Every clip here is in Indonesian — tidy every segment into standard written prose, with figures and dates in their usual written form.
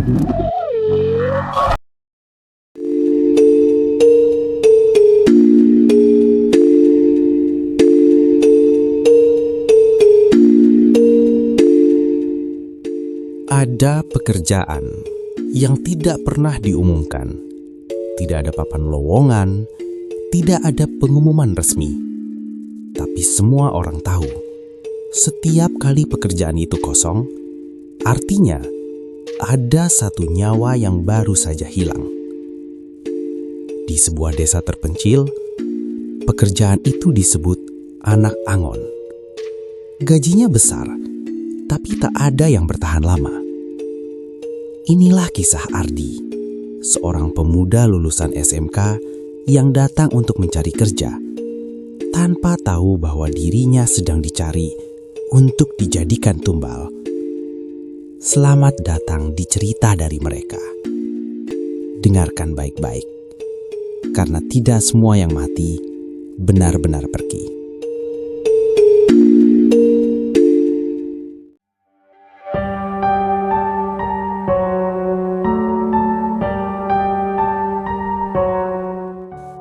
Ada pekerjaan yang tidak pernah diumumkan. Tidak ada papan lowongan, tidak ada pengumuman resmi. Tapi semua orang tahu, setiap kali pekerjaan itu kosong, artinya ada satu nyawa yang baru saja hilang. Di sebuah desa terpencil, pekerjaan itu disebut anak angon. Gajinya besar, tapi tak ada yang bertahan lama. Inilah kisah Ardi, seorang pemuda lulusan SMK yang datang untuk mencari kerja, tanpa tahu bahwa dirinya sedang dicari untuk dijadikan tumbal. Selamat datang di cerita dari mereka. Dengarkan baik-baik, karena tidak semua yang mati benar-benar pergi.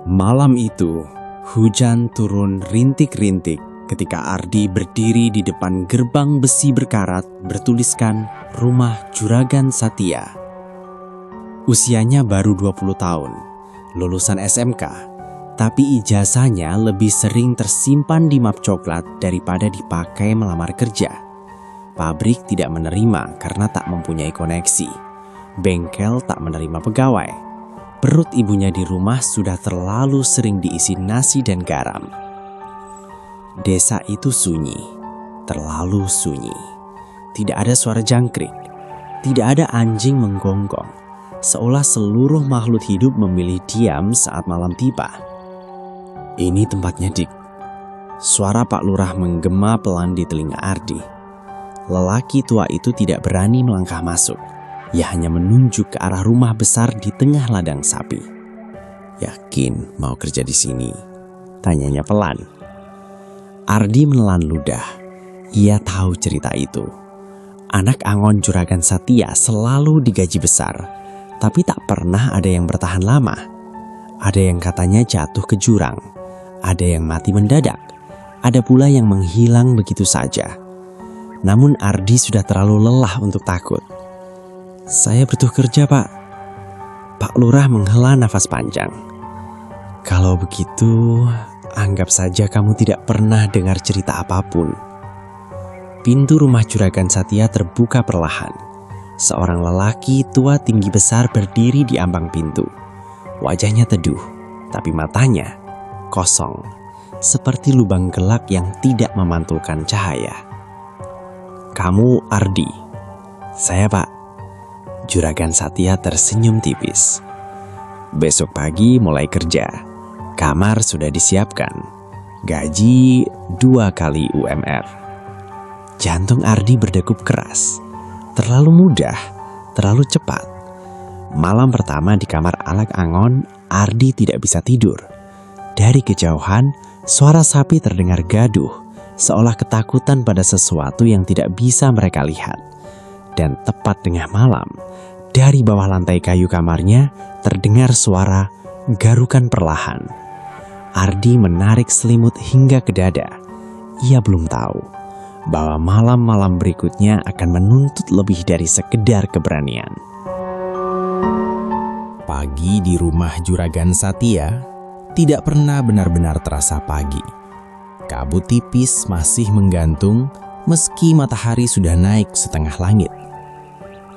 Malam itu, hujan turun rintik-rintik ketika Ardi berdiri di depan gerbang besi berkarat bertuliskan Rumah Juragan Satya. Usianya baru 20 tahun, lulusan SMK, tapi ijazahnya lebih sering tersimpan di map coklat daripada dipakai melamar kerja. Pabrik tidak menerima karena tak mempunyai koneksi. Bengkel tak menerima pegawai. Perut ibunya di rumah sudah terlalu sering diisi nasi dan garam. Desa itu sunyi, terlalu sunyi. Tidak ada suara jangkrik, tidak ada anjing menggonggong, seolah seluruh makhluk hidup memilih diam saat malam tiba. Ini tempatnya, Dik. Suara Pak Lurah menggema pelan di telinga Ardi. Lelaki tua itu tidak berani melangkah masuk. Ia hanya menunjuk ke arah rumah besar di tengah ladang sapi. "Yakin mau kerja di sini?" tanyanya pelan. Ardi menelan ludah. Ia tahu cerita itu. Anak angon Juragan Satya selalu digaji besar, tapi tak pernah ada yang bertahan lama. Ada yang katanya jatuh ke jurang, ada yang mati mendadak, ada pula yang menghilang begitu saja. Namun Ardi sudah terlalu lelah untuk takut. "Saya butuh kerja, Pak." Pak Lurah menghela nafas panjang. "Kalau begitu, anggap saja kamu tidak pernah dengar cerita apapun." Pintu rumah Juragan Satya terbuka perlahan. Seorang lelaki tua tinggi besar berdiri di ambang pintu. Wajahnya teduh, tapi matanya kosong, seperti lubang gelap yang tidak memantulkan cahaya. "Kamu Ardi?" "Saya, Pak." Juragan Satya tersenyum tipis. "Besok pagi mulai kerja. Kamar sudah disiapkan. Gaji 2 kali UMR." Jantung Ardi berdegup keras. Terlalu mudah, terlalu cepat. Malam pertama di kamar anak angon, Ardi tidak bisa tidur. Dari kejauhan, suara sapi terdengar gaduh, seolah ketakutan pada sesuatu yang tidak bisa mereka lihat. Dan tepat tengah malam, dari bawah lantai kayu kamarnya terdengar suara garukan perlahan. Ardi menarik selimut hingga ke dada. Ia belum tahu bahwa malam-malam berikutnya akan menuntut lebih dari sekedar keberanian. Pagi di rumah Juragan Satya tidak pernah benar-benar terasa pagi. Kabut tipis masih menggantung meski matahari sudah naik setengah langit.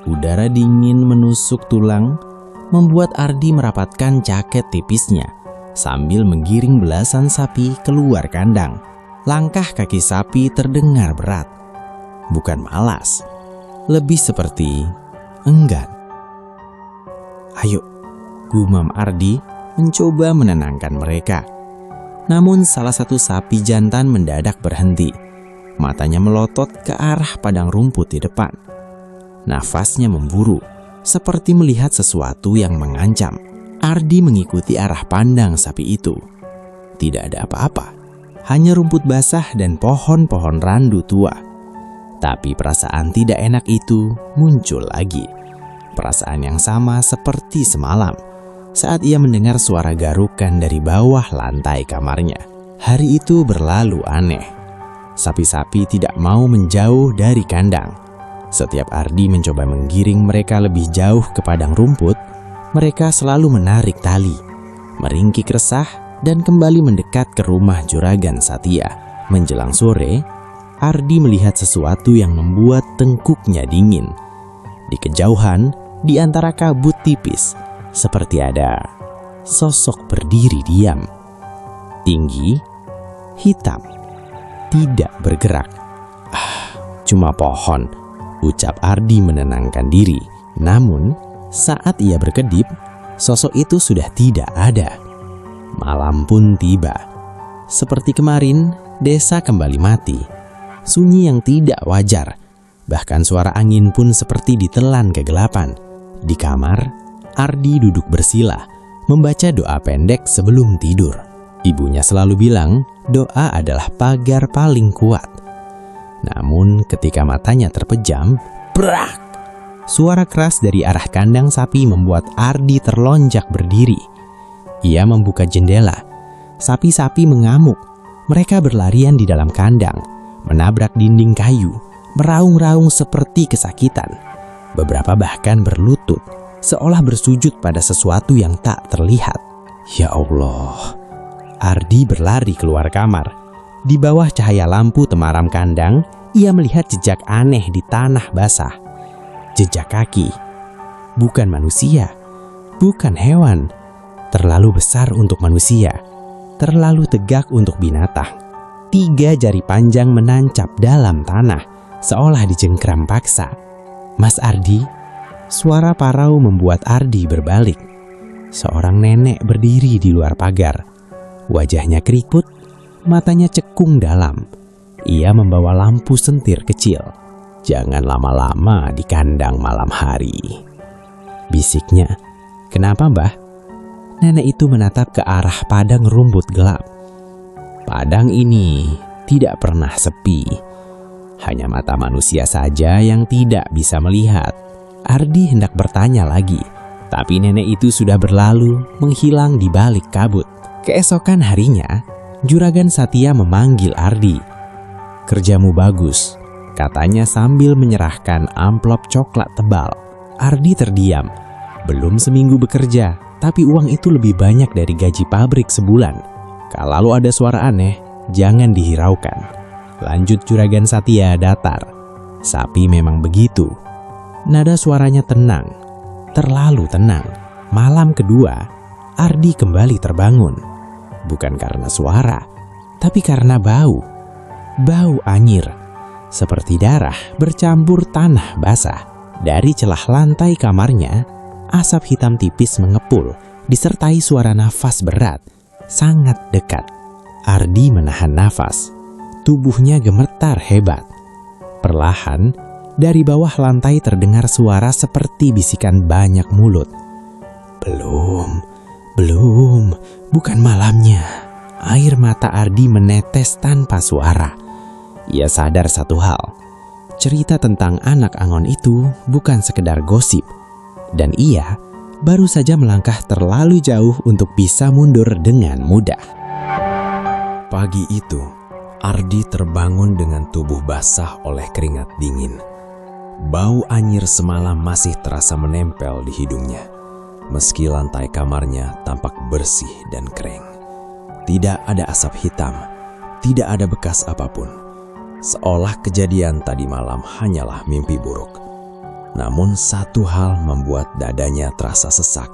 Udara dingin menusuk tulang, membuat Ardi merapatkan jaket tipisnya sambil menggiring belasan sapi keluar kandang. Langkah kaki sapi terdengar berat. Bukan malas, lebih seperti enggan. "Ayo," gumam Ardi mencoba menenangkan mereka. Namun salah satu sapi jantan mendadak berhenti. Matanya melotot ke arah padang rumput di depan. Nafasnya memburu, seperti melihat sesuatu yang mengancam. Ardi mengikuti arah pandang sapi itu. Tidak ada apa-apa, hanya rumput basah dan pohon-pohon randu tua. Tapi perasaan tidak enak itu muncul lagi. perasaan yang sama seperti semalam saat ia mendengar suara garukan dari bawah lantai kamarnya. Hari itu berlalu aneh. Sapi-sapi tidak mau menjauh dari kandang. Setiap Ardi mencoba menggiring mereka lebih jauh ke padang rumput, mereka selalu menarik tali, meringkik resah, dan kembali mendekat ke rumah Juragan Satya. Menjelang sore, Ardi melihat sesuatu yang membuat tengkuknya dingin. Di kejauhan, di antara kabut tipis, seperti ada sosok berdiri diam. Tinggi, hitam, tidak bergerak. Cuma pohon, ucap Ardi menenangkan diri. Namun, saat ia berkedip, sosok itu sudah tidak ada. Malam pun tiba. Seperti kemarin, desa kembali mati. Sunyi yang tidak wajar. Bahkan suara angin pun seperti ditelan kegelapan. Di kamar, Ardi duduk bersila, membaca doa pendek sebelum tidur. Ibunya selalu bilang, doa adalah pagar paling kuat. Namun ketika matanya terpejam, brak! Suara keras dari arah kandang sapi membuat Ardi terlonjak berdiri. Ia membuka jendela. Sapi-sapi mengamuk. Mereka berlarian di dalam kandang, menabrak dinding kayu, meraung-raung seperti kesakitan. Beberapa bahkan berlutut, seolah bersujud pada sesuatu yang tak terlihat. Ya Allah! Ardi berlari keluar kamar. Di bawah cahaya lampu temaram kandang, ia melihat jejak aneh di tanah basah. Jejak kaki. Bukan manusia, bukan hewan. Terlalu besar untuk manusia, terlalu tegak untuk binatang. 3 jari panjang menancap dalam tanah, seolah dicengkram paksa. Mas Ardi, suara parau membuat Ardi berbalik. Seorang nenek berdiri di luar pagar. Wajahnya keriput, matanya cekung dalam. Ia membawa lampu sentir kecil. Jangan lama-lama di kandang malam hari, bisiknya. Kenapa, Mbah? Nenek itu menatap ke arah padang rumput gelap. Padang ini tidak pernah sepi. Hanya mata manusia saja yang tidak bisa melihat. Ardi hendak bertanya lagi, tapi nenek itu sudah berlalu, menghilang di balik kabut. Keesokan harinya, Juragan Satya memanggil Ardi. Kerjamu bagus, katanya sambil menyerahkan amplop coklat tebal. Ardi terdiam. Belum seminggu bekerja, tapi uang itu lebih banyak dari gaji pabrik sebulan. Kalau ada suara aneh, jangan dihiraukan. Lanjut Juragan Satya datar. Sapi memang begitu. Nada suaranya tenang, terlalu tenang. Malam kedua, Ardi kembali terbangun. Bukan karena suara, tapi karena bau. Bau anyir, seperti darah bercampur tanah basah. Dari celah lantai kamarnya, asap hitam tipis mengepul, disertai suara nafas berat, sangat dekat. Ardi menahan nafas. Tubuhnya gemetar hebat. Perlahan, dari bawah lantai terdengar suara seperti bisikan banyak mulut. Belum, bukan malamnya. Air mata Ardi menetes tanpa suara. Ia sadar satu hal. Cerita tentang anak Angon itu bukan sekedar gosip. Dan ia baru saja melangkah terlalu jauh untuk bisa mundur dengan mudah. Pagi itu, Ardi terbangun dengan tubuh basah oleh keringat dingin. Bau anyir semalam masih terasa menempel di hidungnya. Meski lantai kamarnya tampak bersih dan kering. Tidak ada asap hitam, tidak ada bekas apapun. Seolah kejadian tadi malam hanyalah mimpi buruk. Namun satu hal membuat dadanya terasa sesak.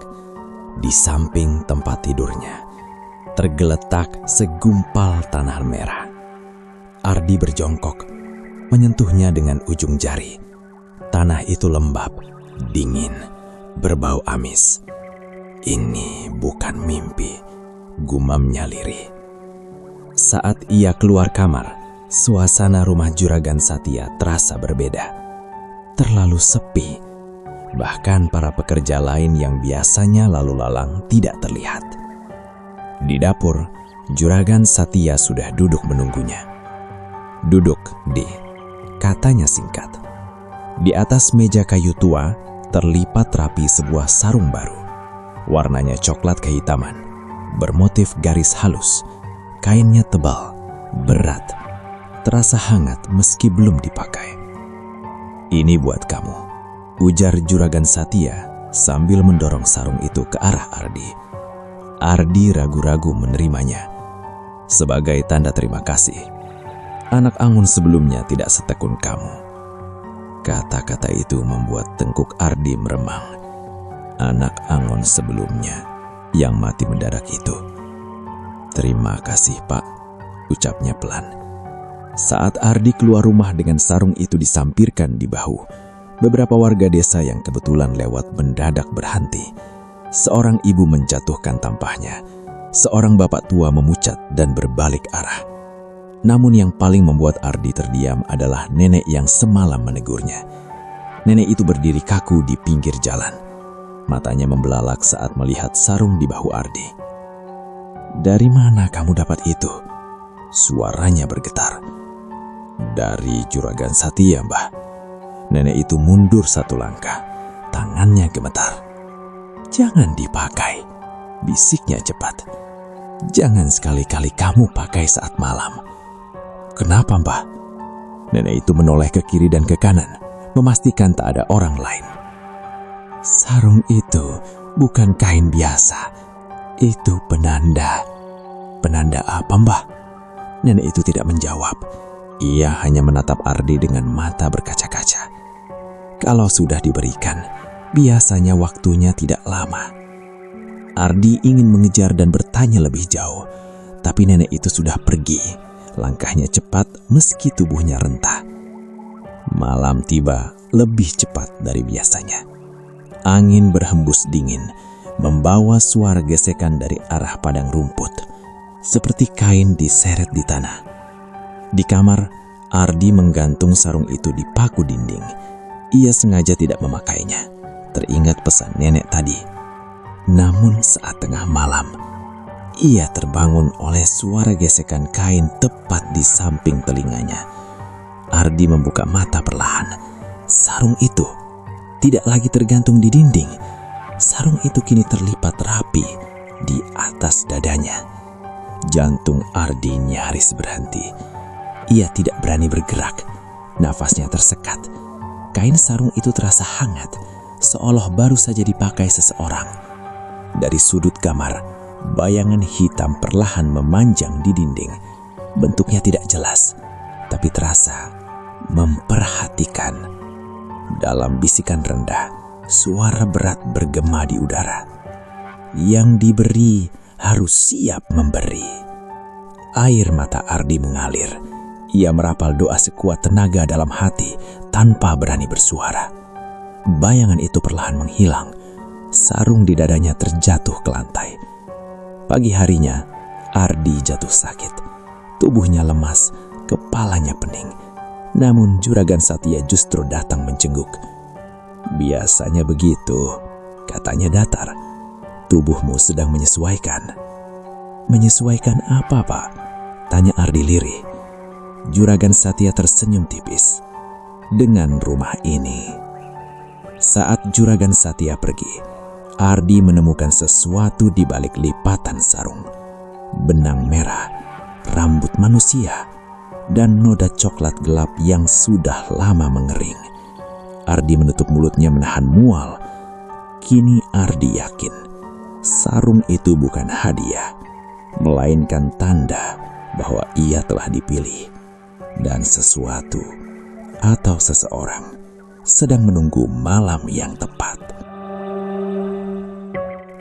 Di samping tempat tidurnya, tergeletak segumpal tanah merah. Ardi berjongkok, menyentuhnya dengan ujung jari. Tanah itu lembab, dingin, berbau amis. Ini bukan mimpi, gumamnya lirih. Saat ia keluar kamar, suasana rumah Juragan Satya terasa berbeda. Terlalu sepi, bahkan para pekerja lain yang biasanya lalu lalang tidak terlihat. Di dapur, Juragan Satya sudah duduk menunggunya. "Duduk, Di," katanya singkat. Di atas meja kayu tua, terlipat rapi sebuah sarung baru. Warnanya coklat kehitaman, bermotif garis halus. Kainnya tebal, berat, terasa hangat meski belum dipakai. "Ini buat kamu," ujar Juragan Satya sambil mendorong sarung itu ke arah Ardi. Ardi ragu-ragu menerimanya. Sebagai tanda terima kasih, anak Angun sebelumnya tidak setekun kamu. Kata-kata itu membuat tengkuk Ardi meremang. Anak Angon sebelumnya yang mati mendadak itu. "Terima kasih, Pak," ucapnya pelan. Saat Ardi keluar rumah dengan sarung itu disampirkan di bahu, beberapa warga desa yang kebetulan lewat mendadak berhenti. Seorang ibu menjatuhkan tampahnya. Seorang bapak tua memucat dan berbalik arah. Namun yang paling membuat Ardi terdiam adalah nenek yang semalam menegurnya. Nenek itu berdiri kaku di pinggir jalan. Matanya membelalak saat melihat sarung di bahu Ardi. "Dari mana kamu dapat itu?" Suaranya bergetar. "Dari Juragan Satya, Mbah." Nenek itu mundur satu langkah. Tangannya gemetar. "Jangan dipakai," bisiknya cepat. "Jangan sekali-kali kamu pakai saat malam." "Kenapa, Mbah?" Nenek itu menoleh ke kiri dan ke kanan, memastikan tak ada orang lain. "Sarung itu bukan kain biasa. Itu penanda." "Penanda apa, Mbah?" Nenek itu tidak menjawab. Ia hanya menatap Ardi dengan mata berkaca-kaca. Kalau sudah diberikan, biasanya waktunya tidak lama. Ardi ingin mengejar dan bertanya lebih jauh, tapi nenek itu sudah pergi. Langkahnya cepat meski tubuhnya rentah. Malam tiba lebih cepat dari biasanya. Angin berhembus dingin, membawa suara gesekan dari arah padang rumput, seperti kain diseret di tanah. Di kamar, Ardi menggantung sarung itu di paku dinding. Ia sengaja tidak memakainya. Teringat pesan nenek tadi. Namun saat tengah malam, ia terbangun oleh suara gesekan kain tepat di samping telinganya. Ardi membuka mata perlahan. Sarung itu tidak lagi tergantung di dinding. Sarung itu kini terlipat rapi di atas dadanya. Jantung Ardi nyaris berhenti. Ia tidak berani bergerak. Nafasnya tersekat. Kain sarung itu terasa hangat, seolah baru saja dipakai seseorang. Dari sudut kamar, bayangan hitam perlahan memanjang di dinding. Bentuknya tidak jelas, tapi terasa memperhatikan. Dalam bisikan rendah, suara berat bergema di udara. Yang diberi harus siap memberi. Air mata Ardi mengalir. Ia merapal doa sekuat tenaga dalam hati tanpa berani bersuara. Bayangan itu perlahan menghilang. Sarung di dadanya terjatuh ke lantai. Pagi harinya, Ardi jatuh sakit. Tubuhnya lemas, kepalanya pening. Namun Juragan Satya justru datang menjenguk. "Biasanya begitu," katanya datar. "Tubuhmu sedang menyesuaikan." "Menyesuaikan apa, Pak?" tanya Ardi lirih. Juragan Satya tersenyum tipis. "Dengan rumah ini." Saat Juragan Satya pergi, Ardi menemukan sesuatu di balik lipatan sarung. Benang merah, rambut manusia, dan noda coklat gelap yang sudah lama mengering. Ardi menutup mulutnya menahan mual. Kini Ardi yakin sarung itu bukan hadiah, melainkan tanda bahwa ia telah dipilih. Dan sesuatu atau seseorang sedang menunggu malam yang tepat.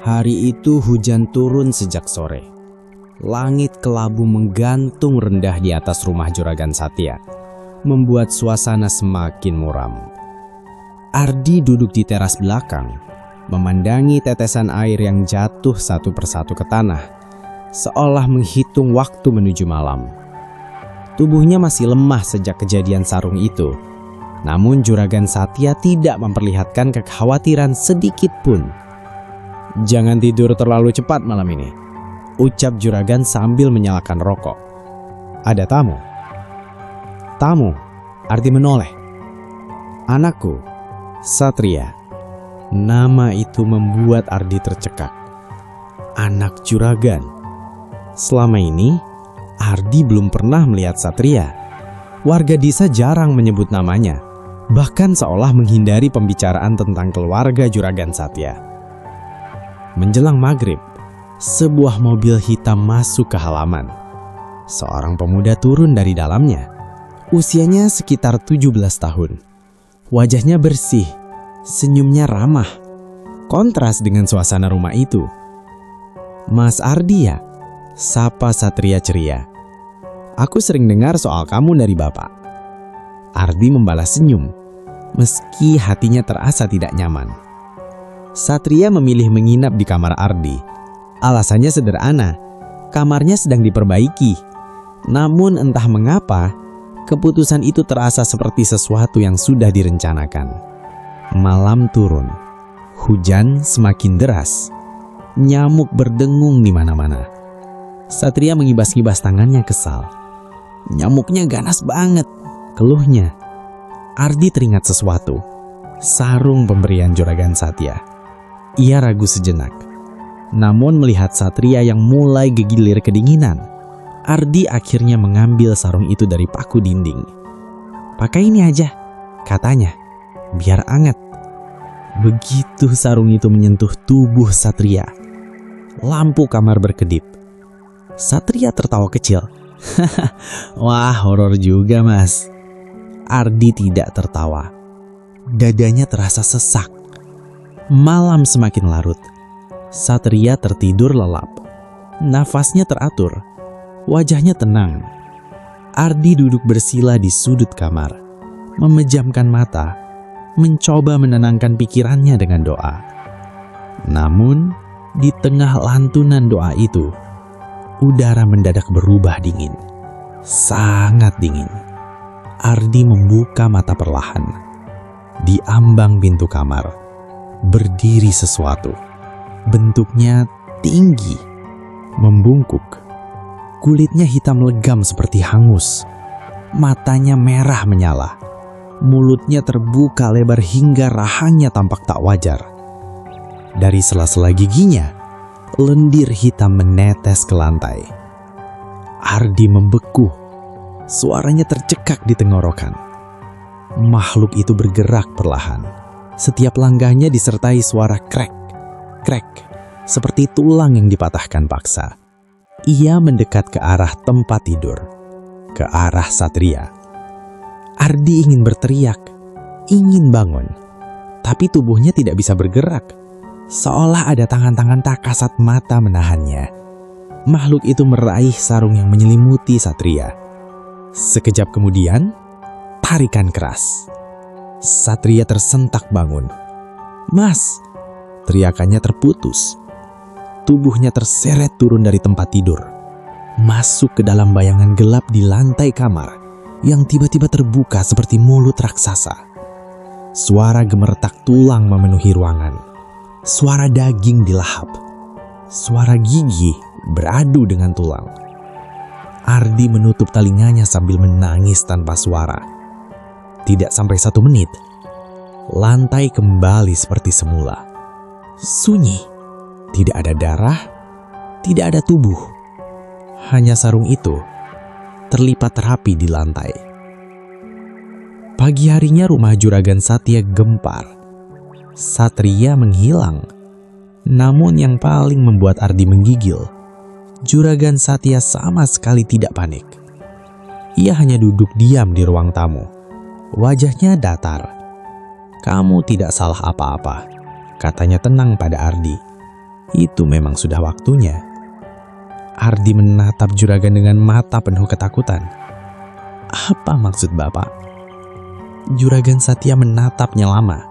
Hari itu hujan turun sejak sore. Langit kelabu menggantung rendah di atas rumah Juragan Satya, membuat suasana semakin muram. Ardi duduk di teras belakang, memandangi tetesan air yang jatuh satu persatu ke tanah, seolah menghitung waktu menuju malam. Tubuhnya masih lemah sejak kejadian sarung itu. Namun Juragan Satya tidak memperlihatkan kekhawatiran sedikit pun. "Jangan tidur terlalu cepat malam ini," ucap Juragan sambil menyalakan rokok. "Ada tamu." "Tamu?" Ardi menoleh. "Anakku, Satria." Nama itu membuat Ardi tercekak. Anak juragan. Selama ini, Ardi belum pernah melihat Satria. Warga desa jarang menyebut namanya, bahkan seolah menghindari pembicaraan tentang keluarga Juragan Satya. Menjelang maghrib, sebuah mobil hitam masuk ke halaman. Seorang pemuda turun dari dalamnya. Usianya sekitar 17 tahun. Wajahnya bersih, senyumnya ramah. Kontras dengan suasana rumah itu. "Mas Ardi ya?" sapa Satria ceria. "Aku sering dengar soal kamu dari bapak." Ardi membalas senyum, meski hatinya terasa tidak nyaman. Satria memilih menginap di kamar Ardi. Alasannya sederhana, kamarnya sedang diperbaiki. Namun entah mengapa, keputusan itu terasa seperti sesuatu yang sudah direncanakan. Malam turun, hujan semakin deras, nyamuk berdengung di mana-mana. Satria mengibas-ngibas tangannya kesal. "Nyamuknya ganas banget," keluhnya. Ardi teringat sesuatu, sarung pemberian Juragan Satya. Ia ragu sejenak. Namun melihat Satria yang mulai gegilir kedinginan, Ardi akhirnya mengambil sarung itu dari paku dinding. "Pakai ini aja," katanya, "biar anget." Begitu sarung itu menyentuh tubuh Satria, lampu kamar berkedip. Satria tertawa kecil. "Wah, horor juga, Mas." Ardi tidak tertawa. Dadanya terasa sesak. Malam semakin larut. Satria tertidur lelap. Nafasnya teratur. Wajahnya tenang. Ardi duduk bersila di sudut kamar, memejamkan mata, mencoba menenangkan pikirannya dengan doa. Namun, di tengah lantunan doa itu, udara mendadak berubah dingin. Sangat dingin. Ardi membuka mata perlahan. Di ambang pintu kamar berdiri sesuatu. Bentuknya tinggi, membungkuk. Kulitnya hitam legam seperti hangus. Matanya merah menyala. Mulutnya terbuka lebar hingga rahangnya tampak tak wajar. Dari sela-sela giginya, lendir hitam menetes ke lantai. Ardi membeku. Suaranya tercekak di tenggorokan. Makhluk itu bergerak perlahan. Setiap langkahnya disertai suara krek, krek, seperti tulang yang dipatahkan paksa. Ia mendekat ke arah tempat tidur, ke arah Satria. Ardi ingin berteriak, ingin bangun, tapi tubuhnya tidak bisa bergerak. Seolah ada tangan-tangan tak kasat mata menahannya. Makhluk itu meraih sarung yang menyelimuti Satria. Sekejap kemudian, tarikan keras. Satria tersentak bangun. "Mas!" Teriakannya terputus. Tubuhnya terseret turun dari tempat tidur, masuk ke dalam bayangan gelap di lantai kamar yang tiba-tiba terbuka seperti mulut raksasa. Suara gemertak tulang memenuhi ruangan. Suara daging dilahap. Suara gigi beradu dengan tulang. Ardi menutup telinganya sambil menangis tanpa suara. Tidak sampai 1 menit, lantai kembali seperti semula. Sunyi, tidak ada darah, tidak ada tubuh. Hanya sarung itu terlipat rapi di lantai. Pagi harinya rumah Juragan Satya gempar. Satria menghilang. Namun yang paling membuat Ardi menggigil, Juragan Satya sama sekali tidak panik. Ia hanya duduk diam di ruang tamu. Wajahnya datar. "Kamu tidak salah apa-apa," katanya tenang pada Ardi. Itu memang sudah waktunya. Ardi menatap Juragan dengan mata penuh ketakutan. "Apa maksud Bapak?" Juragan Satya menatapnya lama.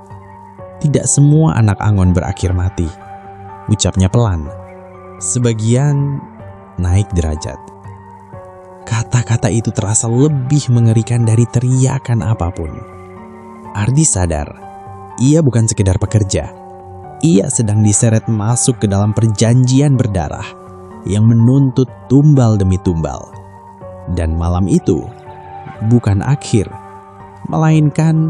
"Tidak semua anak Angon berakhir mati," ucapnya pelan. "Sebagian naik derajat." Kata-kata itu terasa lebih mengerikan dari teriakan apapun. Ardi sadar, ia bukan sekedar pekerja. Ia sedang diseret masuk ke dalam perjanjian berdarah yang menuntut tumbal demi tumbal. Dan malam itu bukan akhir, melainkan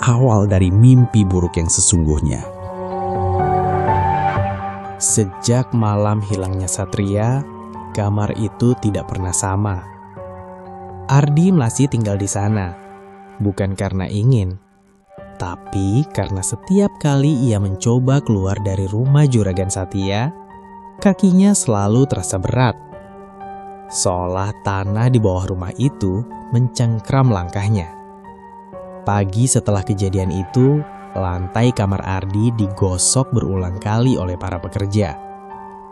awal dari mimpi buruk yang sesungguhnya. Sejak malam hilangnya Satria, kamar itu tidak pernah sama. Ardi masih tinggal di sana, bukan karena ingin, tapi karena setiap kali ia mencoba keluar dari rumah Juragan Satya, kakinya selalu terasa berat. Seolah tanah di bawah rumah itu mencengkram langkahnya. Pagi setelah kejadian itu, lantai kamar Ardi digosok berulang kali oleh para pekerja.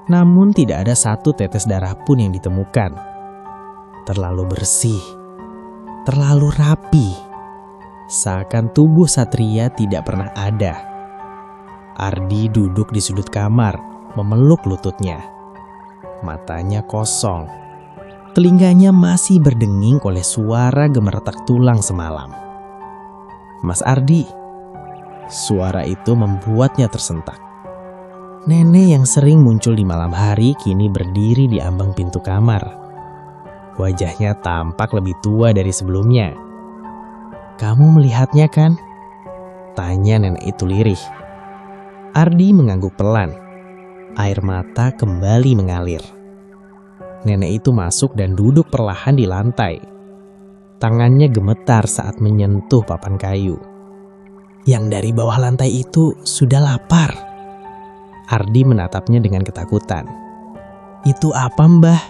Namun tidak ada satu tetes darah pun yang ditemukan. Terlalu bersih, terlalu rapi. Seakan tubuh Satria tidak pernah ada. Ardi duduk di sudut kamar, memeluk lututnya. Matanya kosong. Telinganya masih berdenging oleh suara gemeretak tulang semalam. "Mas Ardi." Suara itu membuatnya tersentak. Nenek yang sering muncul di malam hari kini berdiri di ambang pintu kamar. Wajahnya tampak lebih tua dari sebelumnya. "Kamu melihatnya kan?" tanya nenek itu lirih. Ardi mengangguk pelan. Air mata kembali mengalir. Nenek itu masuk dan duduk perlahan di lantai. Tangannya gemetar saat menyentuh papan kayu. "Yang dari bawah lantai itu sudah lapar." Ardi menatapnya dengan ketakutan. "Itu apa, Mbah?"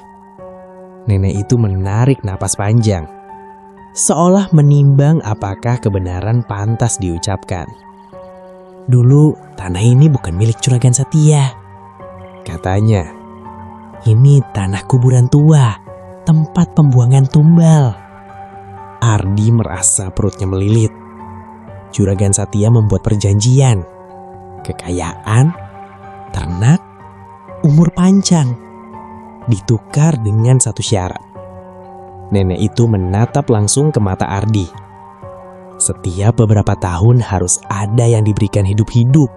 Nenek itu menarik napas panjang, seolah menimbang apakah kebenaran pantas diucapkan. "Dulu tanah ini bukan milik Juragan Satya," katanya. "Ini tanah kuburan tua, tempat pembuangan tumbal." Ardi merasa perutnya melilit. Juragan Satya membuat perjanjian. Kekayaan, ternak, umur panjang, ditukar dengan satu syarat. Nenek itu menatap langsung ke mata Ardi. Setiap beberapa tahun harus ada yang diberikan hidup-hidup.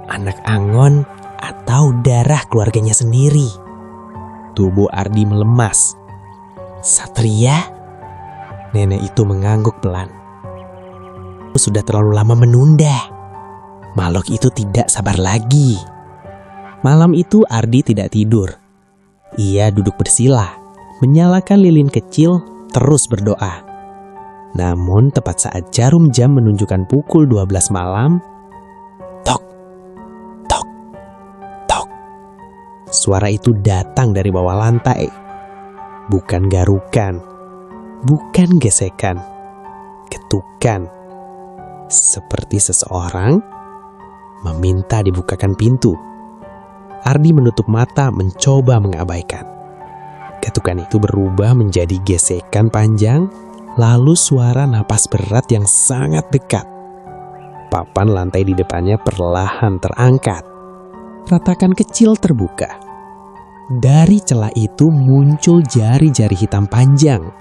Anak angon atau darah keluarganya sendiri. Tubuh Ardi melemas. "Satria?" Nenek itu mengangguk pelan. "Sudah terlalu lama menunda. Makhluk itu tidak sabar lagi." Malam itu Ardi tidak tidur. Ia duduk bersila, menyalakan lilin kecil, terus berdoa. Namun tepat saat jarum jam menunjukkan pukul 12 malam, tok, tok, tok. Suara itu datang dari bawah lantai. Bukan garukan, bukan gesekan, ketukan. Seperti seseorang meminta dibukakan pintu. Ardi menutup mata mencoba mengabaikan. Ketukan itu berubah menjadi gesekan panjang, lalu suara napas berat yang sangat dekat. Papan lantai di depannya perlahan terangkat. Ratakan kecil terbuka. Dari celah itu muncul jari-jari hitam panjang.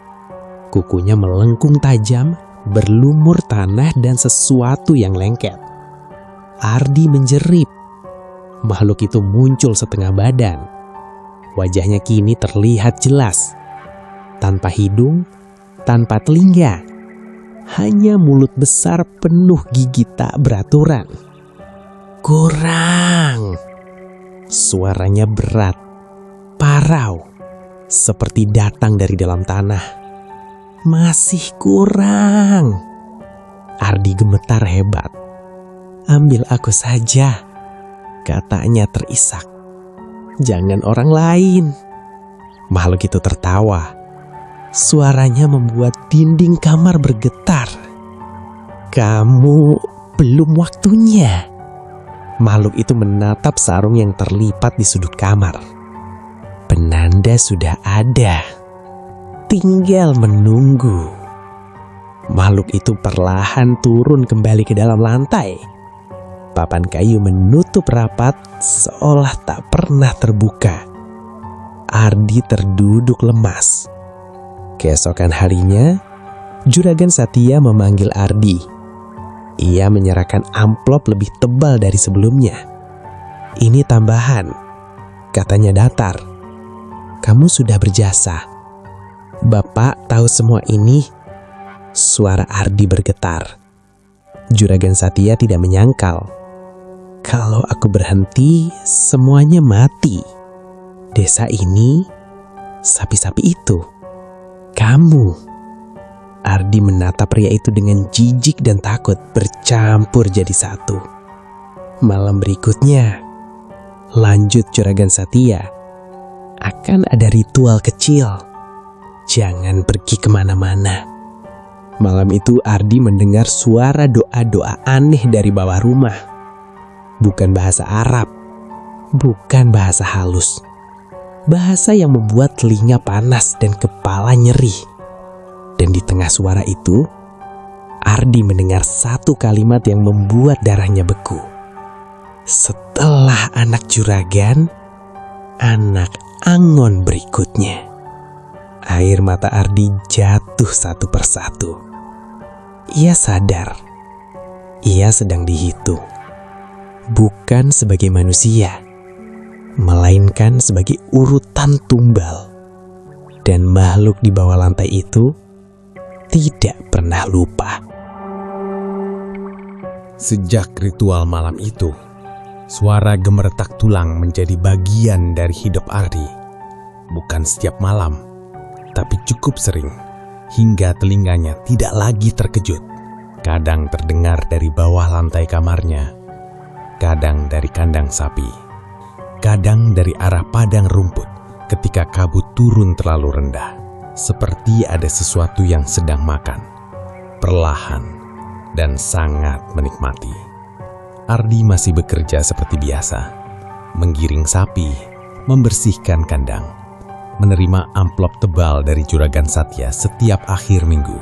Kukunya melengkung tajam, berlumur tanah dan sesuatu yang lengket. Ardi menjerit. Makhluk itu muncul setengah badan. Wajahnya kini terlihat jelas. Tanpa hidung, tanpa telinga. Hanya mulut besar penuh gigi tak beraturan. "Kurang!" Suaranya berat, parau, seperti datang dari dalam tanah. "Masih kurang." Ardi gemetar hebat. "Ambil aku saja," katanya terisak. "Jangan orang lain." Makhluk itu tertawa. Suaranya membuat dinding kamar bergetar. "Kamu belum waktunya." Makhluk itu menatap sarung yang terlipat di sudut kamar. "Penanda sudah ada. Tinggal menunggu." Makhluk itu perlahan turun kembali ke dalam lantai. Papan kayu menutup rapat seolah tak pernah terbuka. Ardi terduduk lemas. Keesokan harinya, Juragan Satya memanggil Ardi. Ia menyerahkan amplop lebih tebal dari sebelumnya. "Ini tambahan," katanya datar. "Kamu sudah berjasa. Bapak tahu semua ini." Suara Ardi bergetar. Juragan Satya tidak menyangkal. Kalau aku berhenti, semuanya mati. Desa ini, sapi-sapi itu, kamu. Ardi menatap pria itu dengan jijik dan takut bercampur jadi satu. Malam berikutnya, lanjut Juragan Satya, akan ada ritual kecil. Jangan pergi kemana-mana. Malam itu Ardi mendengar suara doa-doa aneh dari bawah rumah. Bukan bahasa Arab, bukan bahasa halus. Bahasa yang membuat telinga panas dan kepala nyeri. Dan di tengah suara itu, Ardi mendengar satu kalimat yang membuat darahnya beku. Setelah anak juragan, anak Angon berikutnya. Air mata Ardi jatuh satu persatu. Ia sadar, ia sedang dihitung. Bukan sebagai manusia, melainkan sebagai urutan tumbal. Dan makhluk di bawah lantai itu tidak pernah lupa. Sejak ritual malam itu, suara gemeretak tulang menjadi bagian dari hidup Ardi. Bukan setiap malam, tapi cukup sering, hingga telinganya tidak lagi terkejut. Kadang terdengar dari bawah lantai kamarnya, kadang dari kandang sapi, kadang dari arah padang rumput ketika kabut turun terlalu rendah. Seperti ada sesuatu yang sedang makan, perlahan dan sangat menikmati. Ardi masih bekerja seperti biasa, menggiring sapi, membersihkan kandang, menerima amplop tebal dari Juragan Satya setiap akhir minggu.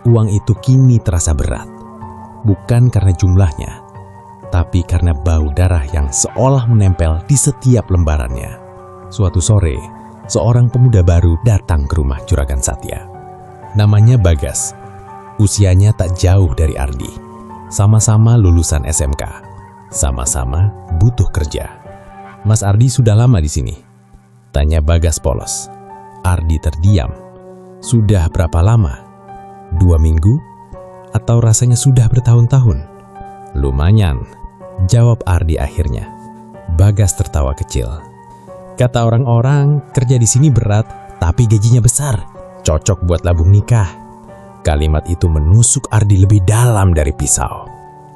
Uang itu kini terasa berat, bukan karena jumlahnya, tapi karena bau darah yang seolah menempel di setiap lembarannya. Suatu sore, seorang pemuda baru datang ke rumah Juragan Satya. Namanya Bagas. Usianya tak jauh dari Ardi. Sama-sama lulusan SMK. Sama-sama butuh kerja. Mas Ardi sudah lama di sini? Tanya Bagas polos. Ardi terdiam. Sudah berapa lama? 2 minggu? Atau rasanya sudah bertahun-tahun? Lumayan, jawab Ardi akhirnya. Bagas tertawa kecil. Kata orang-orang, kerja di sini berat, tapi gajinya besar. Cocok buat labung nikah. Kalimat itu menusuk Ardi lebih dalam dari pisau.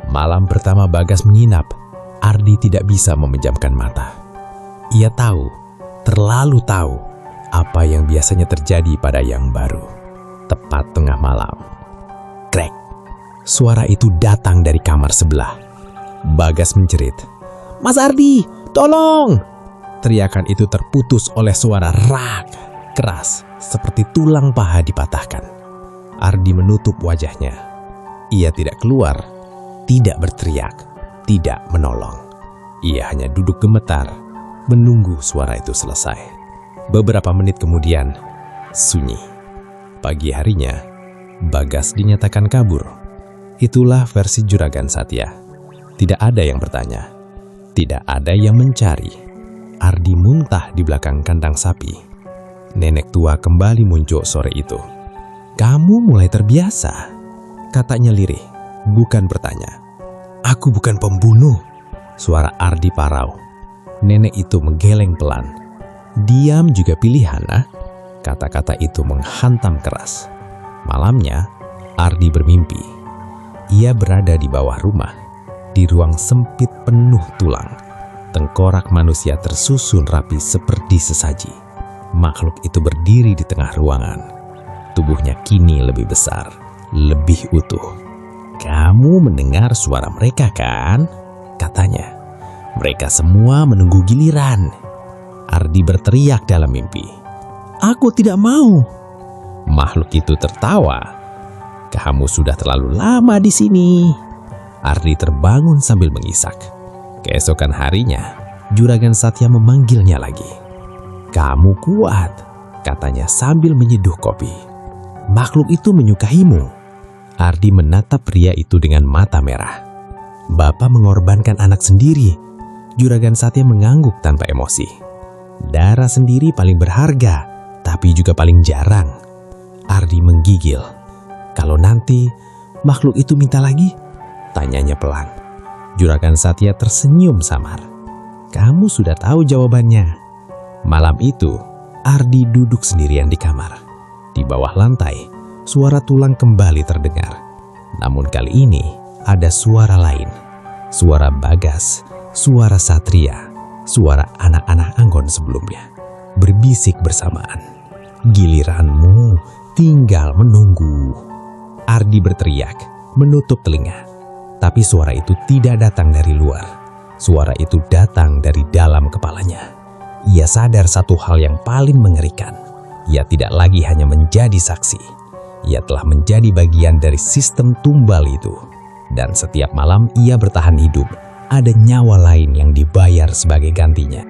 Malam pertama Bagas menginap, Ardi tidak bisa memejamkan mata. Ia tahu, terlalu tahu, apa yang biasanya terjadi pada yang baru. Tepat tengah malam. Krek. Suara itu datang dari kamar sebelah. Bagas menjerit. Mas Ardi, tolong! Teriakan itu terputus oleh suara rak, keras, seperti tulang paha dipatahkan. Ardi menutup wajahnya. Ia tidak keluar, tidak berteriak, tidak menolong. Ia hanya duduk gemetar, menunggu suara itu selesai. Beberapa menit kemudian, sunyi. Pagi harinya, Bagas dinyatakan kabur. Itulah versi Juragan Satya. Tidak ada yang bertanya, tidak ada yang mencari. Ardi muntah di belakang kandang sapi. Nenek tua kembali muncul sore itu. Kamu mulai terbiasa, katanya lirih, bukan bertanya. Aku bukan pembunuh, suara Ardi parau. Nenek itu menggeleng pelan. Diam juga pilihan, ah? Kata-kata itu menghantam keras. Malamnya, Ardi bermimpi. Ia berada di bawah rumah, di ruang sempit penuh tulang. Tengkorak manusia tersusun rapi seperti sesaji. Makhluk itu berdiri di tengah ruangan. Tubuhnya kini lebih besar, lebih utuh. Kamu mendengar suara mereka kan? Katanya. Mereka semua menunggu giliran. Ardi berteriak dalam mimpi. Aku tidak mau. Makhluk itu tertawa. Kamu sudah terlalu lama di sini. Ardi terbangun sambil mengisak. Keesokan harinya, Juragan Satya memanggilnya lagi. Kamu kuat, katanya sambil menyeduh kopi. Makhluk itu menyukaimu. Ardi menatap pria itu dengan mata merah. Bapak mengorbankan anak sendiri. Juragan Satya mengangguk tanpa emosi. Darah sendiri paling berharga, tapi juga paling jarang. Ardi menggigil. Kalau nanti makhluk itu minta lagi, tanyanya pelan. Juragan Satya tersenyum samar. Kamu sudah tahu jawabannya. Malam itu, Ardi duduk sendirian di kamar. Di bawah lantai, suara tulang kembali terdengar. Namun kali ini, ada suara lain. Suara Bagas, suara Satria, suara anak-anak Anggon sebelumnya. Berbisik bersamaan. Giliranmu tinggal menunggu. Ardi berteriak, menutup telinga. Tapi suara itu tidak datang dari luar. Suara itu datang dari dalam kepalanya. Ia sadar satu hal yang paling mengerikan. Ia tidak lagi hanya menjadi saksi. Ia telah menjadi bagian dari sistem tumbal itu. Dan setiap malam ia bertahan hidup. Ada nyawa lain yang dibayar sebagai gantinya.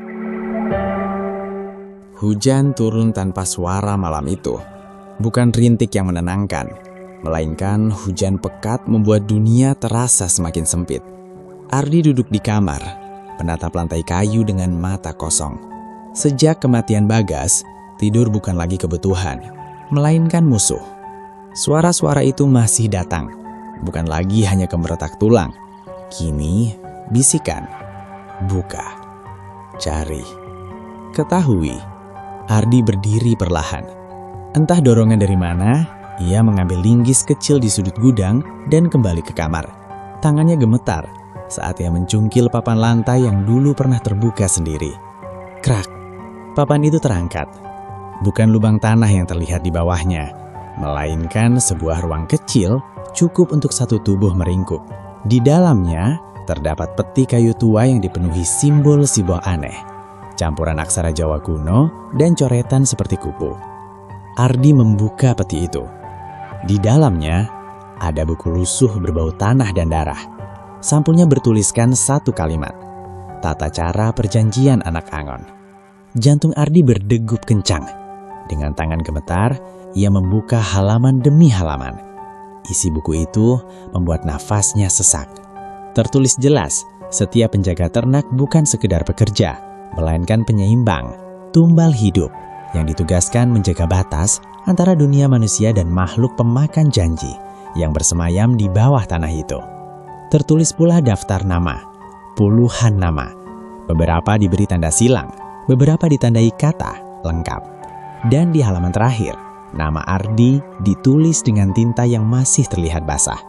Hujan turun tanpa suara malam itu. Bukan rintik yang menenangkan, melainkan hujan pekat membuat dunia terasa semakin sempit. Ardi duduk di kamar, menatap lantai kayu dengan mata kosong. Sejak kematian Bagas, tidur bukan lagi kebutuhan, melainkan musuh. Suara-suara itu masih datang, bukan lagi hanya kemeretak tulang. Kini, bisikan, buka, cari, ketahui. Ardi berdiri perlahan. Entah dorongan dari mana, ia mengambil linggis kecil di sudut gudang dan kembali ke kamar. Tangannya gemetar saat ia mencungkil papan lantai yang dulu pernah terbuka sendiri. Krak, papan itu terangkat. Bukan lubang tanah yang terlihat di bawahnya, melainkan sebuah ruang kecil cukup untuk satu tubuh meringkuk. Di dalamnya terdapat peti kayu tua yang dipenuhi simbol-simbol aneh, campuran aksara Jawa kuno dan coretan seperti kupu. Ardi membuka peti itu. Di dalamnya ada buku lusuh berbau tanah dan darah. Sampulnya bertuliskan satu kalimat, tata cara perjanjian anak Angon. Jantung Ardi berdegup kencang. Dengan tangan gemetar, ia membuka halaman demi halaman. Isi buku itu membuat nafasnya sesak. Tertulis jelas, setiap penjaga ternak bukan sekedar pekerja, melainkan penyeimbang, tumbal hidup yang ditugaskan menjaga batas antara dunia manusia dan makhluk pemakan janji yang bersemayam di bawah tanah itu. Tertulis pula daftar nama, puluhan nama. Beberapa diberi tanda silang, beberapa ditandai kata lengkap. Dan di halaman terakhir, nama Ardi ditulis dengan tinta yang masih terlihat basah.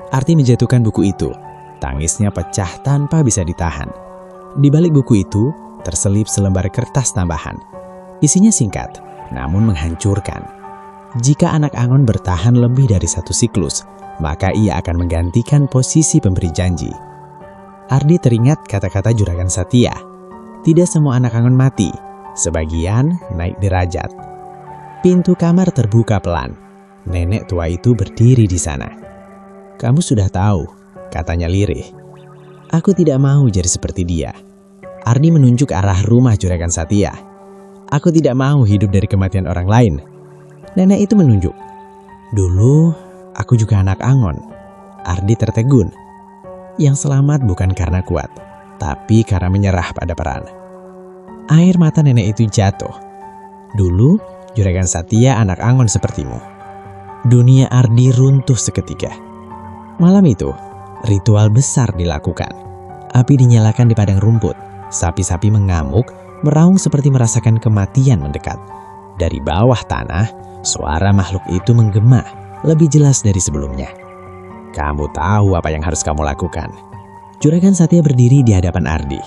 Ardi menjatuhkan buku itu. Tangisnya pecah tanpa bisa ditahan. Di balik buku itu, terselip selembar kertas tambahan. Isinya singkat, namun menghancurkan. Jika anak Angon bertahan lebih dari satu siklus, maka ia akan menggantikan posisi pemberi janji. Ardi teringat kata-kata Juragan Satya. Tidak semua anak Angon mati, sebagian naik derajat. Pintu kamar terbuka pelan. Nenek tua itu berdiri di sana. Kamu sudah tahu, katanya lirih. Aku tidak mau jadi seperti dia. Ardi menunjuk arah rumah Juragan Satya. Aku tidak mau hidup dari kematian orang lain. Nenek itu menunjuk. Dulu, aku juga anak Angon. Ardi tertegun. Yang selamat bukan karena kuat, tapi karena menyerah pada peran. Air mata nenek itu jatuh. Dulu, Juragan Satya anak Angon sepertimu. Dunia Ardi runtuh seketika. Malam itu, ritual besar dilakukan. Api dinyalakan di padang rumput. Sapi-sapi mengamuk, meraung seperti merasakan kematian mendekat. Dari bawah tanah, suara makhluk itu menggema lebih jelas dari sebelumnya. Kamu tahu apa yang harus kamu lakukan. Juragan Satya berdiri di hadapan Ardi.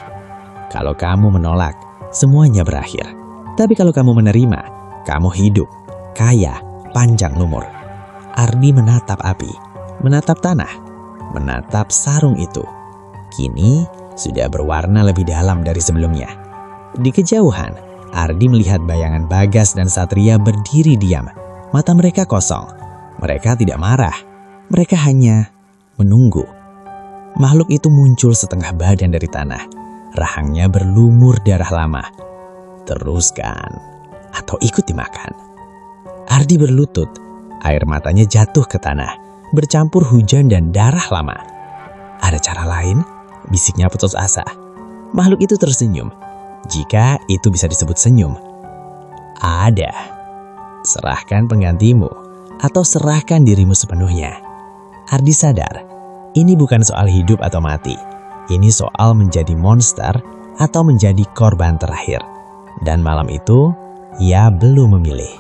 Kalau kamu menolak, semuanya berakhir. Tapi kalau kamu menerima, kamu hidup, kaya, panjang umur. Ardi menatap api, menatap tanah, menatap sarung itu. Kini sudah berwarna lebih dalam dari sebelumnya. Di kejauhan, Ardi melihat bayangan Bagas dan Satria berdiri diam. Mata mereka kosong. Mereka tidak marah. Mereka hanya menunggu. Makhluk itu muncul setengah badan dari tanah. Rahangnya berlumur darah lama. Teruskan atau ikut dimakan. Ardi berlutut. Air matanya jatuh ke tanah, bercampur hujan dan darah lama. Ada cara lain? Bisiknya putus asa. Makhluk itu tersenyum. Jika itu bisa disebut senyum. Ada. Serahkan penggantimu atau serahkan dirimu sepenuhnya. Ardi sadar, ini bukan soal hidup atau mati, Ini soal menjadi monster atau menjadi korban terakhir. Dan malam itu, ia belum memilih.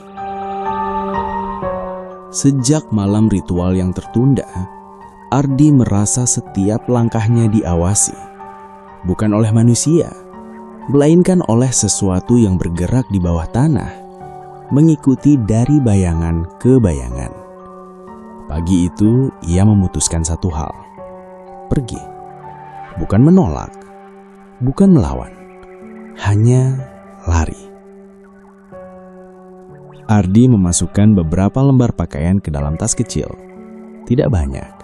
Sejak malam ritual yang tertunda, Ardi merasa setiap langkahnya diawasi. Bukan oleh manusia, melainkan oleh sesuatu yang bergerak di bawah tanah, mengikuti dari bayangan ke bayangan. Pagi itu, ia memutuskan satu hal. Pergi. Bukan menolak, bukan melawan, hanya lari. Ardi memasukkan beberapa lembar pakaian ke dalam tas kecil. Tidak banyak.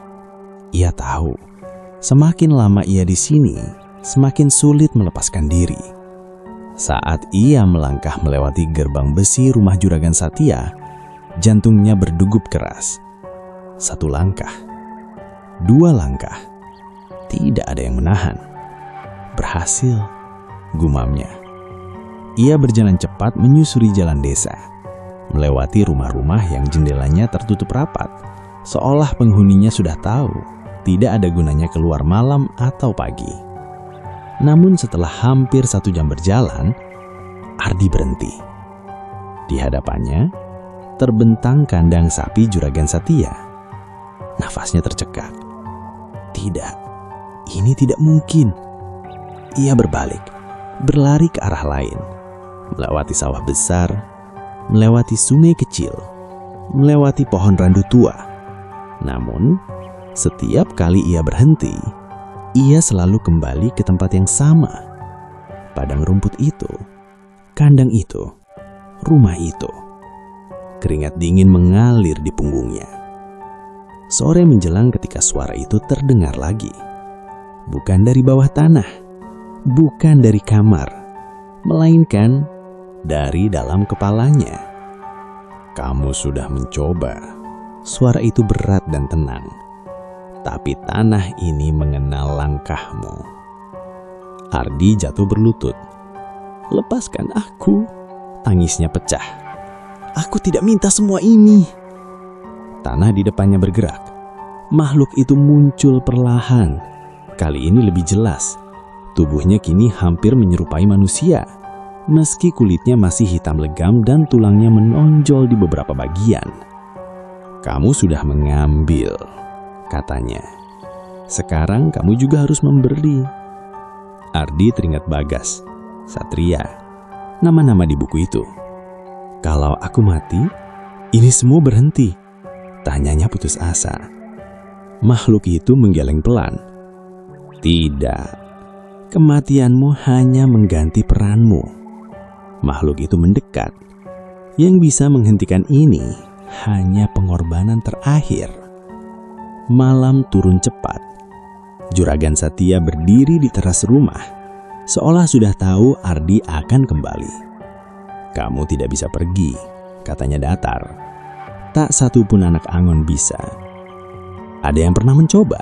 Ia tahu, semakin lama ia di sini, semakin sulit melepaskan diri. Saat ia melangkah melewati gerbang besi rumah Juragan Satya, jantungnya berdegup keras. 1 langkah, 2 langkah, tidak ada yang menahan. Berhasil, gumamnya. Ia berjalan cepat menyusuri jalan desa, melewati rumah-rumah yang jendelanya tertutup rapat, seolah penghuninya sudah tahu tidak ada gunanya keluar malam atau pagi. Namun setelah hampir 1 jam berjalan, Ardi berhenti. Di hadapannya terbentang kandang sapi Juragan Satya. Nafasnya tercekak. Tidak, ini tidak mungkin. Ia berbalik, berlari ke arah lain, melewati sawah besar, melewati sungai kecil, melewati pohon randu tua. Namun, setiap kali ia berhenti, ia selalu kembali ke tempat yang sama. Padang rumput itu, kandang itu, rumah itu. Keringat dingin mengalir di punggungnya. Sore menjelang ketika suara itu terdengar lagi. Bukan dari bawah tanah, bukan dari kamar, melainkan dari dalam kepalanya. Kamu sudah mencoba. Suara itu berat dan tenang. Tapi tanah ini mengenal langkahmu. Ardi jatuh berlutut. Lepaskan aku. Tangisnya pecah. Aku tidak minta semua ini. Tanah di depannya bergerak. Makhluk itu muncul perlahan. Kali ini lebih jelas. Tubuhnya kini hampir menyerupai manusia. Meski kulitnya masih hitam legam dan tulangnya menonjol di beberapa bagian. Kamu sudah mengambil, katanya. Sekarang kamu juga harus memberi. Ardi teringat Bagas, Satria, nama-nama di buku itu. Kalau aku mati, ini semua berhenti, tanyanya putus asa. Makhluk itu menggeleng pelan. Tidak, kematianmu hanya mengganti peranmu. Makhluk itu mendekat. Yang bisa menghentikan ini hanya pengorbanan terakhir. Malam turun cepat. Juragan Satya berdiri di teras rumah, seolah sudah tahu Ardi akan kembali. Kamu tidak bisa pergi, katanya datar. Tak satu pun anak Angon bisa. Ada yang pernah mencoba?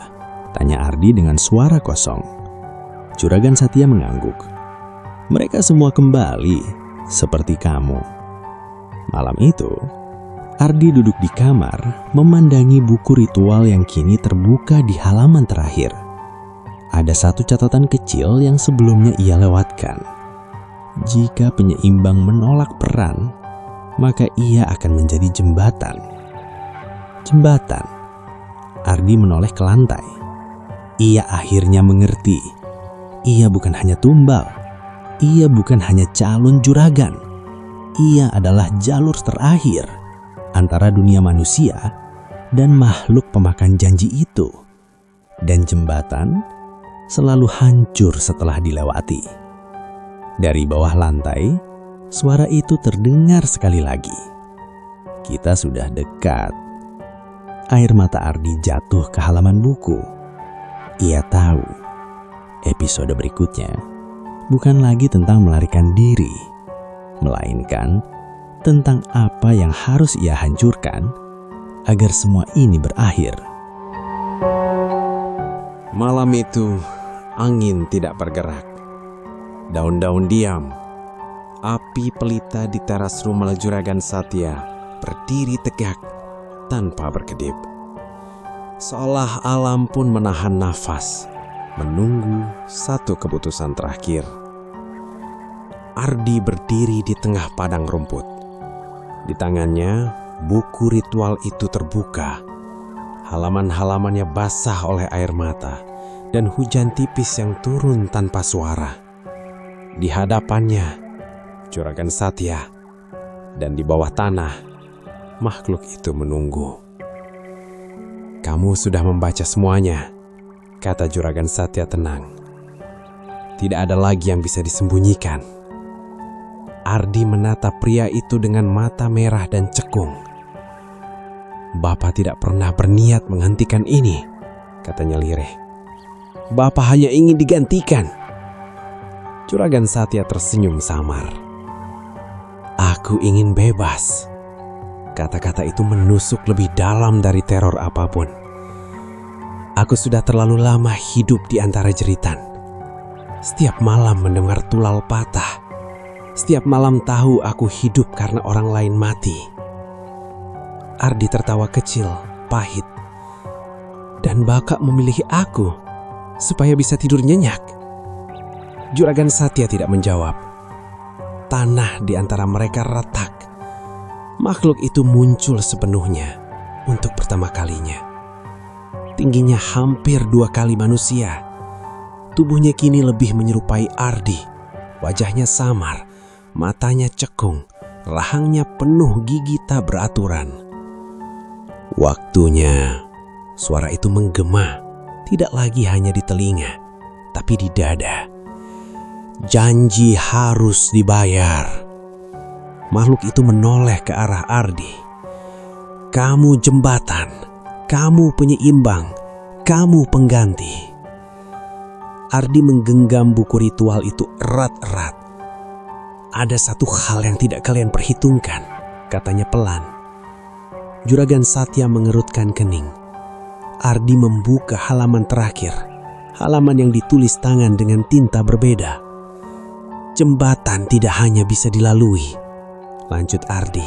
Tanya Ardi dengan suara kosong. Juragan Satya mengangguk. Mereka semua kembali, seperti kamu. Malam itu, Ardi duduk di kamar, memandangi buku ritual yang kini terbuka di halaman terakhir. Ada satu catatan kecil yang sebelumnya ia lewatkan. Jika penyeimbang menolak peran, maka ia akan menjadi jembatan. Jembatan. Ardi menoleh ke lantai. Ia akhirnya mengerti. Ia bukan hanya tumbal. Ia bukan hanya calon juragan. Ia adalah jalur terakhir antara dunia manusia dan makhluk pemakan janji itu. Dan jembatan selalu hancur setelah dilewati. Dari bawah lantai, suara itu terdengar sekali lagi. Kita sudah dekat. Air mata Ardi jatuh ke halaman buku. Ia tahu, episode berikutnya bukan lagi tentang melarikan diri, melainkan tentang apa yang harus ia hancurkan agar semua ini berakhir. Malam itu, angin tidak bergerak. Daun-daun diam. Api pelita di teras rumah Juragan Satya berdiri tegak tanpa berkedip. Seolah alam pun menahan nafas, menunggu satu keputusan terakhir. Ardi berdiri di tengah padang rumput. Di tangannya, buku ritual itu terbuka. Halaman-halamannya basah oleh air mata dan hujan tipis yang turun tanpa suara. Di hadapannya, Juragan Satya, dan di bawah tanah, makhluk itu menunggu. "Kamu sudah membaca semuanya," kata Juragan Satya tenang. "Tidak ada lagi yang bisa disembunyikan." Ardi menatap pria itu dengan mata merah dan cekung. "Bapak tidak pernah berniat menghentikan ini," katanya lirih. "Bapak hanya ingin digantikan." Juragan Satya tersenyum samar. "Aku ingin bebas." Kata-kata itu menusuk lebih dalam dari teror apapun. "Aku sudah terlalu lama hidup di antara jeritan. Setiap malam mendengar tulal patah. Setiap malam tahu aku hidup karena orang lain mati." Ardi tertawa kecil, pahit. "Dan Bapak memilih aku supaya bisa tidur nyenyak?" Juragan Satya tidak menjawab. Tanah di antara mereka retak. Makhluk itu muncul sepenuhnya untuk pertama kalinya. Tingginya hampir 2 kali manusia. Tubuhnya kini lebih menyerupai Ardi. Wajahnya samar, matanya cekung, rahangnya penuh gigi tak beraturan. "Waktunya." Suara itu menggema, tidak lagi hanya di telinga, tapi di dada. "Janji harus dibayar." Makhluk itu menoleh ke arah Ardi. "Kamu jembatan, kamu penyeimbang, kamu pengganti." Ardi menggenggam buku ritual itu erat-erat. "Ada satu hal yang tidak kalian perhitungkan," katanya pelan. Juragan Satya mengerutkan kening. Ardi membuka halaman terakhir, halaman yang ditulis tangan dengan tinta berbeda. "Jembatan tidak hanya bisa dilalui," lanjut Ardi.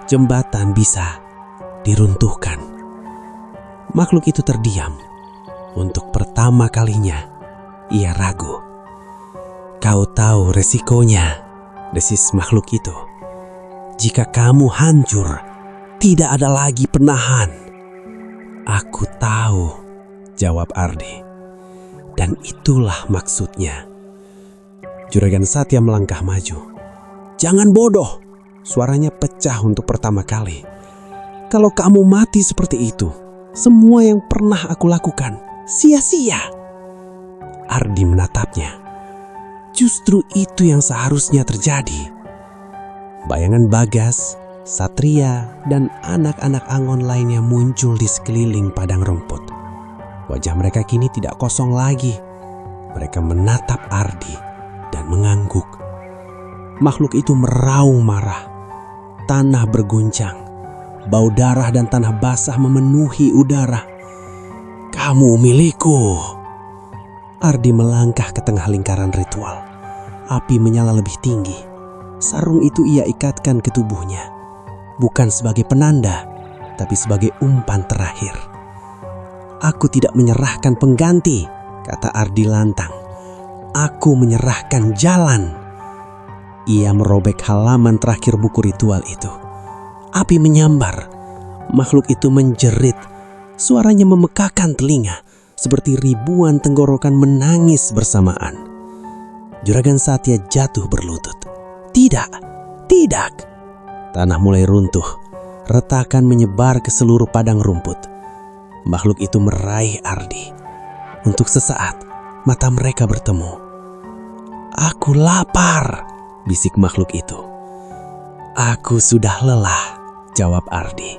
"Jembatan bisa diruntuhkan." Makhluk itu terdiam. Untuk pertama kalinya, ia ragu. "Kau tahu resikonya," desis makhluk itu. "Jika kamu hancur, tidak ada lagi penahan." "Aku tahu," jawab Ardi. "Dan itulah maksudnya." Juragan Satya melangkah maju. "Jangan bodoh!" Suaranya pecah untuk pertama kali. "Kalau kamu mati seperti itu, semua yang pernah aku lakukan sia-sia." Ardi menatapnya. Justru itu yang seharusnya terjadi. Bayangan Bagas, Satria, dan anak-anak Angon lainnya muncul di sekeliling padang rumput. Wajah mereka kini tidak kosong lagi. Mereka menatap Ardi dan mengangguk. Makhluk itu meraung marah. Tanah berguncang. Bau darah dan tanah basah memenuhi udara. "Kamu milikku." Ardi melangkah ke tengah lingkaran ritual. Api menyala lebih tinggi. Sarung itu ia ikatkan ke tubuhnya. Bukan sebagai penanda, tapi sebagai umpan terakhir. "Aku tidak menyerahkan pengganti," kata Ardi lantang. "Aku menyerahkan jalan." Ia merobek halaman terakhir buku ritual itu. Api menyambar. Makhluk itu menjerit. Suaranya memekakan telinga, seperti ribuan tenggorokan menangis bersamaan. Juragan Satya jatuh berlutut. "Tidak, tidak!" Tanah mulai runtuh. Retakan menyebar ke seluruh padang rumput. Makhluk itu meraih Ardi. Untuk sesaat, mata mereka bertemu. "Aku lapar," bisik makhluk itu. "Aku sudah lelah," jawab Ardi.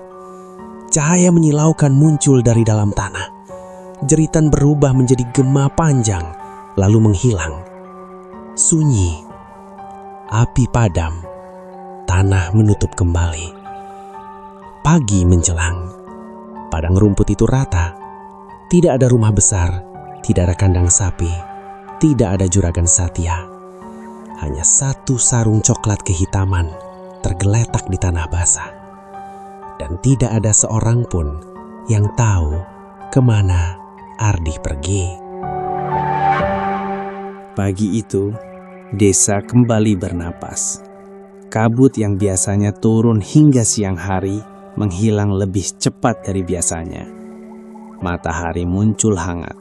Cahaya menyilaukan muncul dari dalam tanah. Jeritan berubah menjadi gema panjang, lalu menghilang. Sunyi. Api padam. Tanah menutup kembali. Pagi menjelang. Padang rumput itu rata. Tidak ada rumah besar, tidak ada kandang sapi, tidak ada Juragan Satya. Hanya satu sarung coklat kehitaman tergeletak di tanah basah. Dan tidak ada seorang pun yang tahu kemana Ardi pergi. Pagi itu, desa kembali bernapas. Kabut yang biasanya turun hingga siang hari menghilang lebih cepat dari biasanya. Matahari muncul hangat,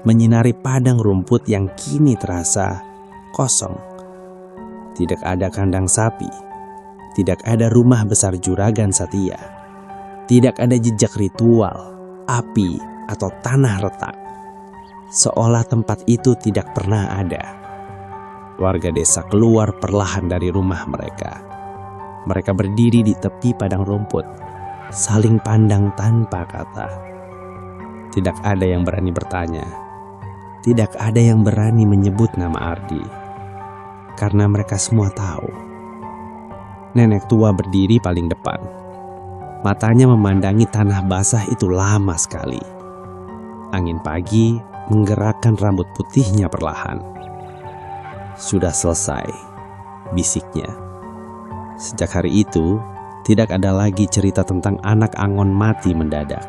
menyinari padang rumput yang kini terasa kosong. Tidak ada kandang sapi, tidak ada rumah besar Juragan Satya, tidak ada jejak ritual, api, atau tanah retak. Seolah tempat itu tidak pernah ada. Warga desa keluar perlahan dari rumah mereka. Mereka berdiri di tepi padang rumput, saling pandang tanpa kata. Tidak ada yang berani bertanya. Tidak ada yang berani menyebut nama Ardi. Karena mereka semua tahu. Nenek tua berdiri paling depan. Matanya memandangi tanah basah itu lama sekali. Angin pagi menggerakkan rambut putihnya perlahan. Sudah selesai, bisiknya. Sejak hari itu, tidak ada lagi cerita tentang anak Angon mati mendadak.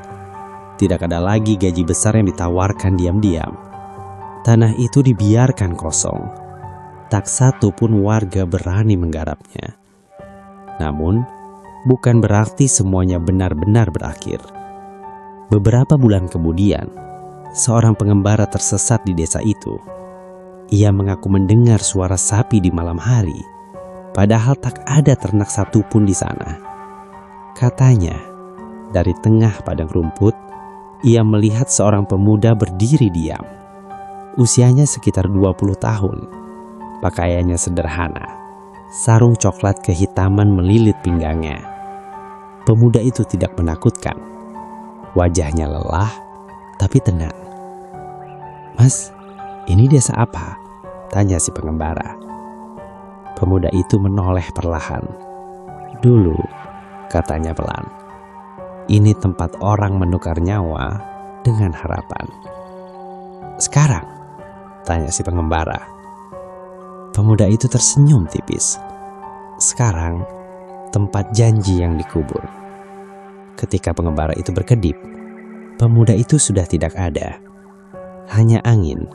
Tidak ada lagi gaji besar yang ditawarkan diam-diam. Tanah itu dibiarkan kosong. Tak satu pun warga berani menggarapnya. Namun, bukan berarti semuanya benar-benar berakhir. Beberapa bulan kemudian, seorang pengembara tersesat di desa itu. Ia mengaku mendengar suara sapi di malam hari, padahal tak ada ternak satupun di sana. Katanya, dari tengah padang rumput, ia melihat seorang pemuda berdiri diam. Usianya sekitar 20 tahun. Pakaiannya sederhana, sarung coklat kehitaman melilit pinggangnya. Pemuda itu tidak menakutkan. Wajahnya lelah, tapi tenang. "Mas, ini desa apa?" tanya si pengembara. Pemuda itu menoleh perlahan. "Dulu," katanya pelan, "ini tempat orang menukar nyawa dengan harapan." "Sekarang?" tanya si pengembara. Pemuda itu tersenyum tipis. "Sekarang, tempat janji yang dikubur." Ketika pengembara itu berkedip, pemuda itu sudah tidak ada. Hanya angin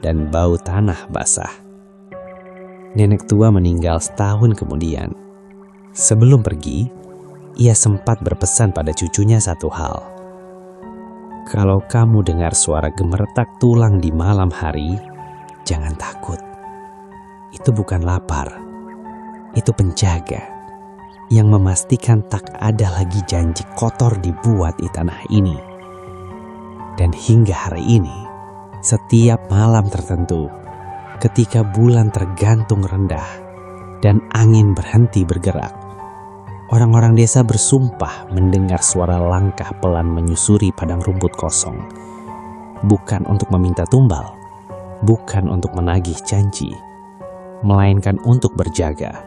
dan bau tanah basah. Nenek tua meninggal setahun kemudian. Sebelum pergi, ia sempat berpesan pada cucunya satu hal. "Kalau kamu dengar suara gemeretak tulang di malam hari, jangan takut. Itu bukan lapar, itu penjaga yang memastikan tak ada lagi janji kotor dibuat di tanah ini." Dan hingga hari ini, setiap malam tertentu, ketika bulan tergantung rendah dan angin berhenti bergerak, orang-orang desa bersumpah mendengar suara langkah pelan menyusuri padang rumput kosong. Bukan untuk meminta tumbal, bukan untuk menagih janji, melainkan untuk berjaga.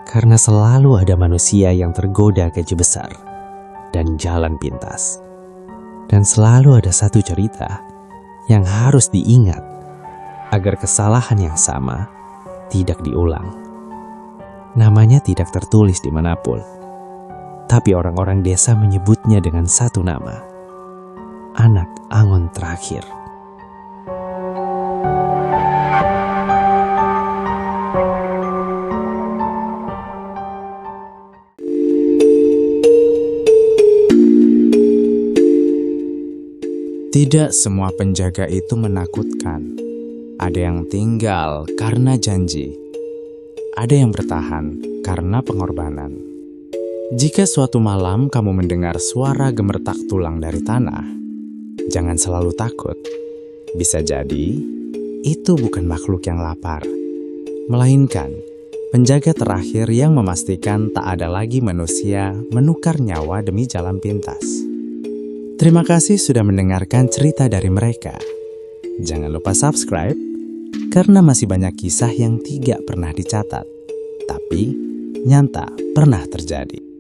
Karena selalu ada manusia yang tergoda gaji besar dan jalan pintas. Dan selalu ada satu cerita yang harus diingat agar kesalahan yang sama tidak diulang. Namanya tidak tertulis dimanapun, tapi orang-orang desa menyebutnya dengan satu nama, Anak Angon Terakhir. Tidak semua penjaga itu menakutkan. Ada yang tinggal karena janji. Ada yang bertahan karena pengorbanan. Jika suatu malam kamu mendengar suara gemertak tulang dari tanah, jangan selalu takut. Bisa jadi, itu bukan makhluk yang lapar, melainkan penjaga terakhir yang memastikan tak ada lagi manusia menukar nyawa demi jalan pintas. Terima kasih sudah mendengarkan cerita dari mereka. Jangan lupa subscribe, karena masih banyak kisah yang tidak pernah dicatat, tapi nyata pernah terjadi.